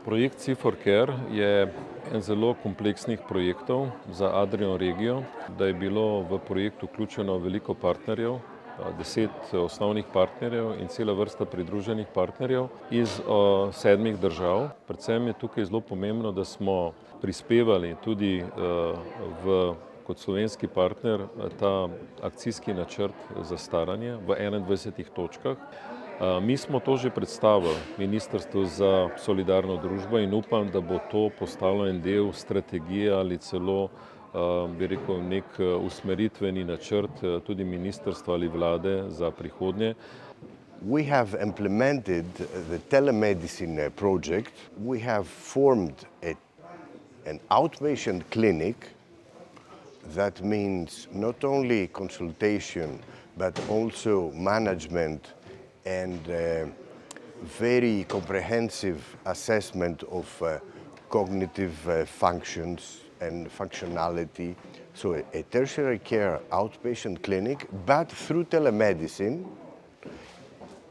Projekt SI4CARE je en zelo kompleksnih projektov za Adriano regijo, da je bilo v projekt vključeno veliko partnerjev, 10 osnovnih partnerjev in cela vrsta pridruženih partnerjev iz 7 držav. Predvsem je tukaj zelo pomembno, da smo prispevali tudi kot slovenski partner ta akcijski načrt za staranje v 21 točkah. Mi smo to že predstavili Ministrstvu za solidarno družbo in upam, da bo to postalo en del strategije ali celo, bi rekel, nek usmeritveni načrt tudi ministrstva ali vlade za prihodnje. We have implemented the telemedicine project. We have formed an outpatient clinic. That means not only consultation, but also management and very comprehensive assessment of cognitive functions and functionality. So a tertiary care outpatient clinic, but through telemedicine.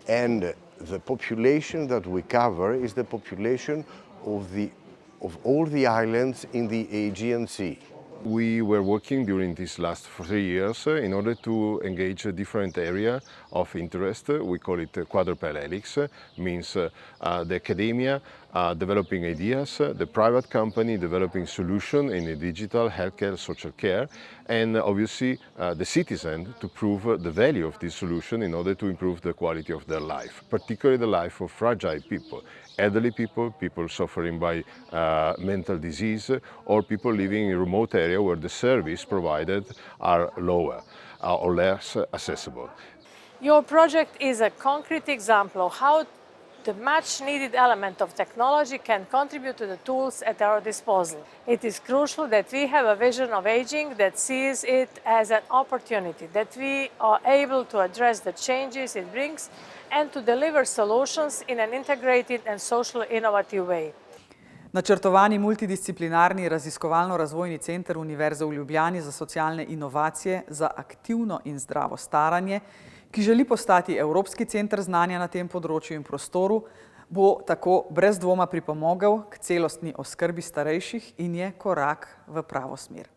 And the population that we cover is the population of all the islands in the Aegean Sea. We were working during these last 3 years in order to engage a different area of interest. We call it quadruple helix, means the academia developing ideas, the private company developing solutions in the digital, healthcare, social care, and obviously the citizen to prove the value of this solution in order to improve the quality of their life, particularly the life of fragile people, elderly people, people suffering by mental disease, or people living in remote areas where the service provided are lower or less accessible. Your project is a concrete example of how the much needed element of technology can contribute to the tools at our disposal. It is crucial that we have a vision of aging that sees it as an opportunity, that we are able to address the changes it brings and to deliver solutions in an integrated and socially innovative way. Načrtovani multidisciplinarni raziskovalno-razvojni center Univerze v Ljubljani za socialne inovacije za aktivno in zdravo staranje, ki želi postati Evropski center znanja na tem področju in prostoru, bo tako brez dvoma pripomogel k celostni oskrbi starejših in je korak v pravo smer.